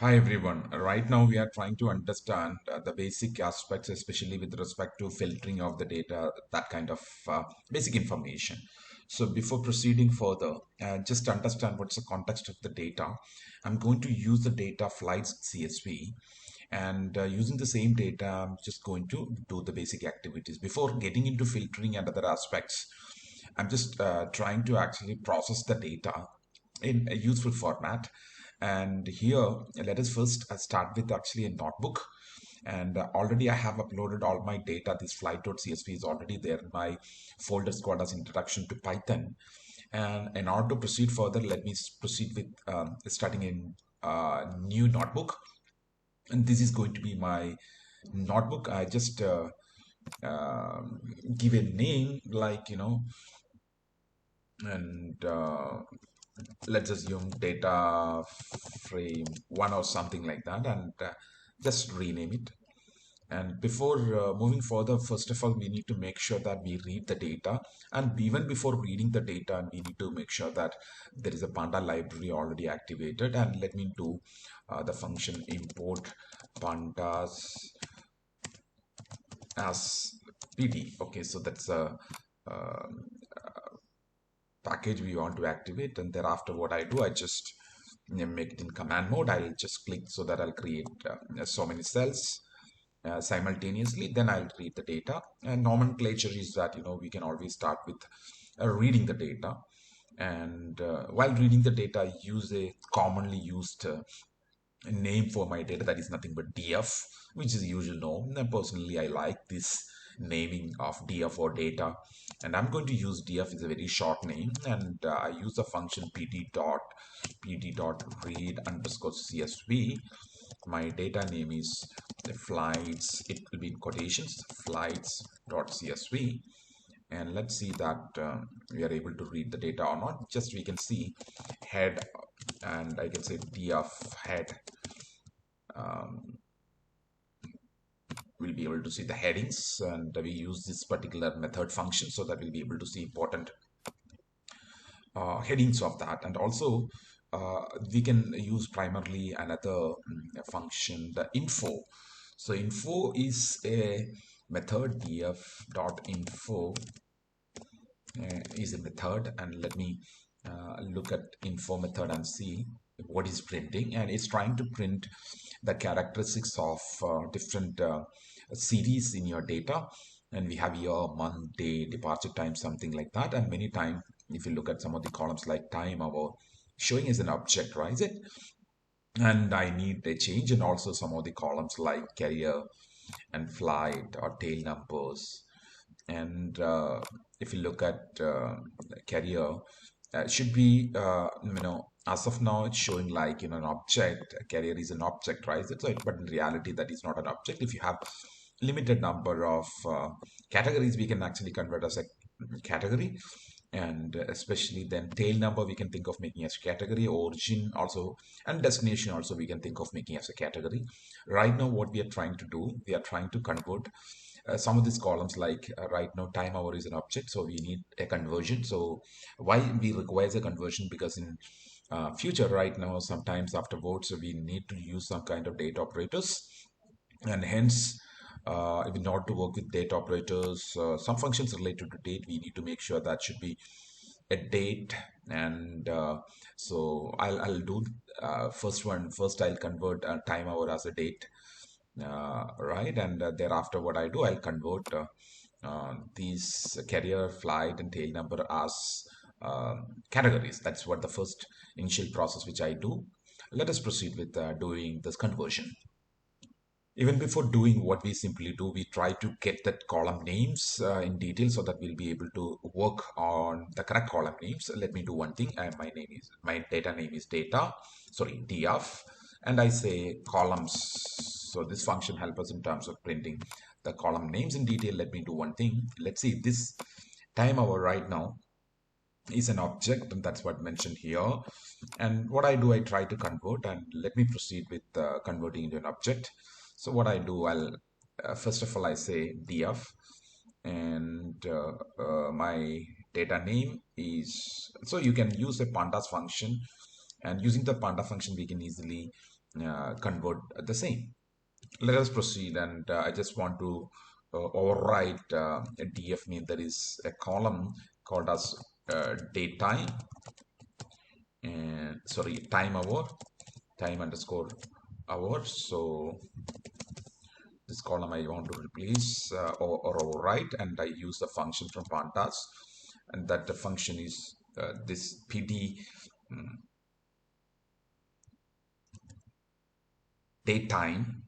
Hi everyone. Right now we are trying to understand the basic aspects, especially with respect to filtering of the data, that kind of basic information. So before proceeding further, just to understand what's the context of the data. I'm going to use the data flights CSV, and using the same data, I'm just going to do the basic activities. Before getting into filtering and other aspects, I'm just trying to actually process the data in a useful format. And here, let us first start with actually a notebook. And already I have uploaded all my data. This flight.csv is already there in my folder squad as introduction to Python. And in order to proceed further, let me proceed with starting in new notebook. And this is going to be my notebook. I just give a name like, and let's assume data frame 1 or something like that, and just rename it. And before moving further, first of all, we need to make sure that we read the data. And even before reading the data, we need to make sure that there is a Panda library already activated. And let me do the function import pandas as PD. Okay, so that's a package we want to activate. And thereafter, what I do, I just make it in command mode. I'll just click so that I'll create so many cells simultaneously. Then I'll read the data. And nomenclature is that, we can always start with reading the data. And while reading the data, I use a commonly used name for my data that is nothing but df, which is usual norm. And personally, I like this naming of df or data, and I'm going to use df is a very short name. And I use the function pd dot read underscore csv. My data name is the flights, it will be in quotations, flights dot csv. And let's see that we are able to read the data or not. Just we can see head, and I can say df head. We'll be able to see the headings, and we use this particular method function so that we'll be able to see important headings of that. And also we can use primarily another function, the info. So info is a method, df dot info is a method. And let me look at info method and see what is printing. And it's trying to print the characteristics of different series in your data. And we have year, month, day, departure time, something like that. And many times, if you look at some of the columns like time, our showing as an object, right? Is it? And I need a change. And also some of the columns like carrier and flight or tail numbers. And if you look at carrier, should be as of now it's showing like an object. A carrier is an object, right? So but in reality that is not an object. If you have limited number of categories, we can actually convert as a category. And especially then tail number we can think of making as category, origin also, and destination also we can think of making as a category. Right now what we are trying to do, we are trying to convert some of these columns like right now time hour is an object, so we need a conversion. So why we require a conversion? Because in future, right now, sometimes afterwards we need to use some kind of data operators. And hence in order to work with data operators, some functions related to date, we need to make sure that should be a date. And so I'll do first one first. I'll convert time hour as a date, right? And thereafter what I do, I'll convert these carrier, flight, and tail number as categories. That's what the first initial process which I do. Let us proceed with doing this conversion. Even before doing what we simply do, we try to get that column names in detail so that we'll be able to work on the correct column names. Let me do one thing. My data name is data, sorry, df, and I say columns. So this function helps us in terms of printing the column names in detail. Let me do one thing. Let's see this time hour right now is an object, and that's what mentioned here. And what I do, I try to convert, and let me proceed with converting into an object. So what I do, I'll first of all I say df, and my data name is, so you can use a pandas function And using the panda function, we can easily convert the same. Let us proceed, and I just want to overwrite a df name. There is a column called as daytime, and sorry, time hour, time underscore hour. So this column I want to replace or overwrite, and I use the function from pandas, and that the function is this pd daytime,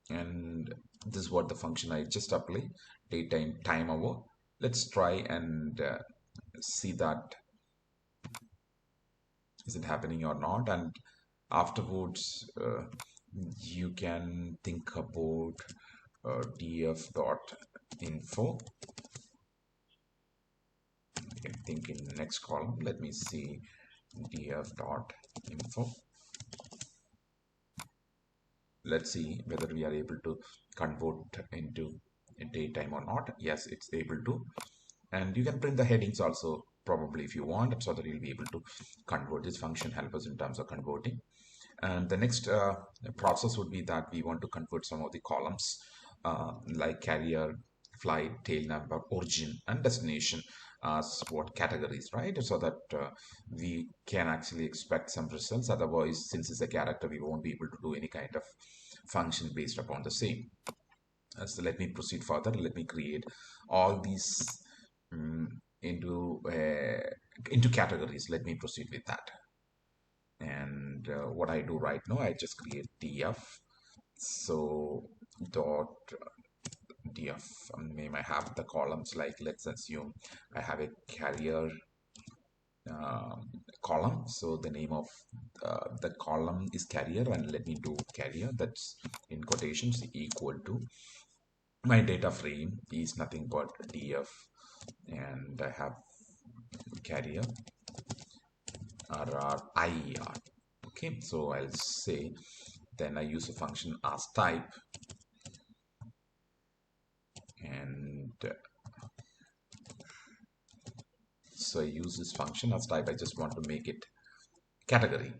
and this is what the function I just apply, daytime time hour. Let's try and see that is it happening or not, and afterwards you can think about df dot info. I can think in the next column. Let me see df dot info. Let's see whether we are able to convert into a daytime or not. Yes, it's able to. And you can print the headings also probably if you want, so that you'll be able to convert. This function help us in terms of converting. And the next process would be that we want to convert some of the columns like carrier, flight, tail number, origin, and destination as what categories, right? So that we can actually expect some results. Otherwise, since it's a character, we won't be able to do any kind of function based upon the same. So let me proceed further. Let me create all these into categories. Let me proceed with that. And what I do right now, I just create df. So dot df name, I have the columns, like let's assume I have a carrier column. So the name of the column is carrier, and let me do carrier, that's in quotations, equal to my data frame is nothing but df, and I have carrier IER. Okay, so I'll say, then I use a function as type, and so I use this function as type. I just want to make it category.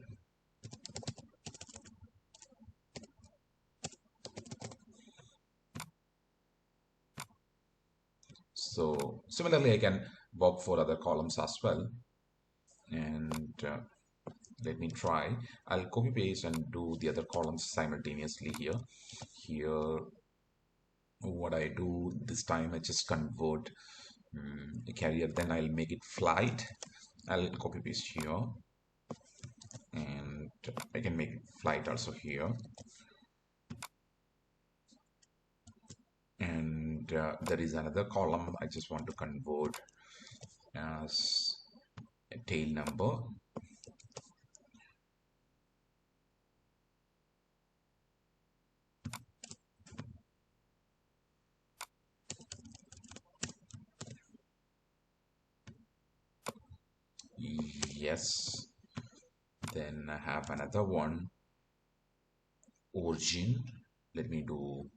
So similarly, I can work for other columns as well. And let me try. I'll copy paste and do the other columns simultaneously here. Here, what I do this time, I just convert a carrier, then I'll make it flight. I'll copy paste here, and I can make it flight also here. And there is another column I just want to convert as a tail number. Yes, then I have another one, origin. Let me do,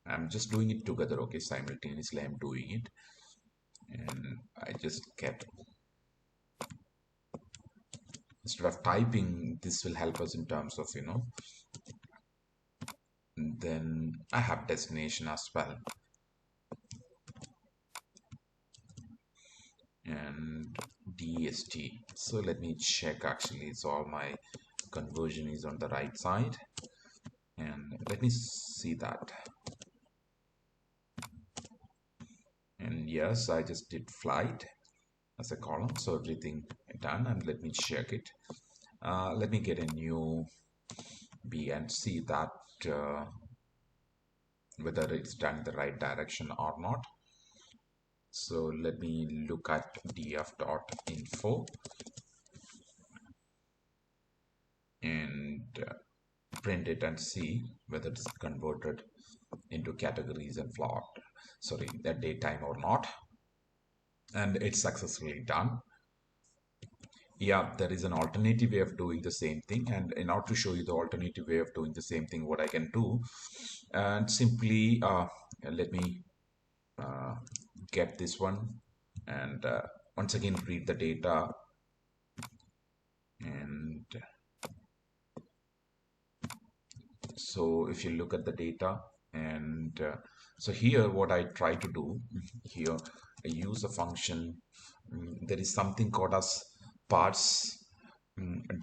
I'm just doing it together, okay, simultaneously I'm doing it, and I just get, instead of typing, this will help us in terms of, then I have destination as well, and DST. So let me check, actually it's all my conversion is on the right side, and let me see that. And yes, I just did flight as a column, so everything done, and let me check it. Let me get a new B and see that whether it's done in the right direction or not. So let me look at df.info and print it and see whether it's converted into categories and plot, sorry, the daytime or not. And it's successfully done. Yeah, there is an alternative way of doing the same thing, and in order to show you the alternative way of doing the same thing, what I can do, and simply let me get this one, and once again read the data. And so if you look at the data, and so here what I try to do here, I use a function. There is something called as parse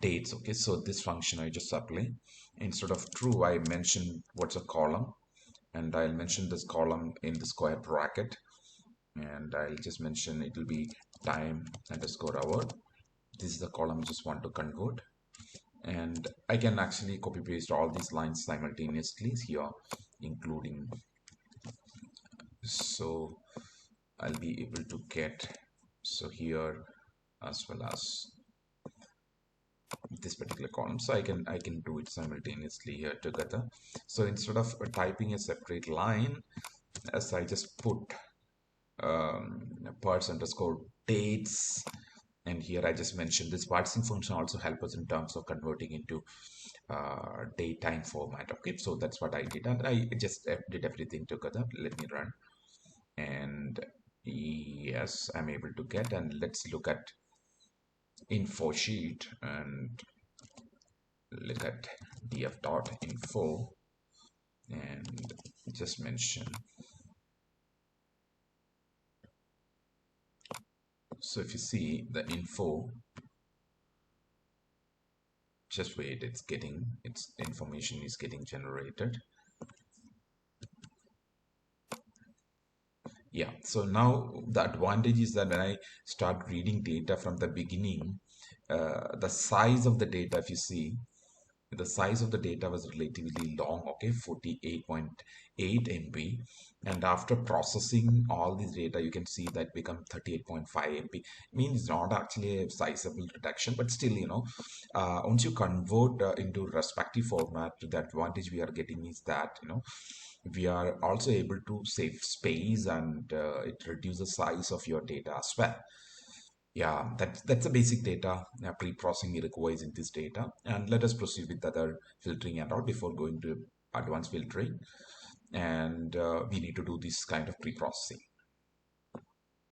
dates. Okay, so this function I just apply. Instead of true, I mention what's a column, and I'll mention this column in the square bracket, and I'll just mention it will be time underscore hour. This is the column I just want to convert, and I can actually copy paste all these lines simultaneously here, including, so I'll be able to get, so here as well as this particular column, so I can do it simultaneously here together. So instead of typing a separate line, as I just put parts underscore dates, and here I just mentioned this parsing function also help us in terms of converting into date time format. Okay, so that's what I did, and I just did everything together. Let me run, and yes, I'm able to get. And let's look at info sheet and look at df.info and just mention. So if you see the info, just wait, its information is getting generated. Yeah, so now the advantage is that when I start reading data from the beginning, the size of the data, if you see, the size of the data was relatively long, okay, 48.8 MB. And after processing all this data, you can see that become 38.5 MB. Means not actually a sizable reduction, but still, once you convert into respective format, the advantage we are getting is that, we are also able to save space, and it reduces size of your data as well. Yeah, that's the basic data pre-processing requires in this data. And let us proceed with other filtering and all before going to advanced filtering. And we need to do this kind of pre-processing.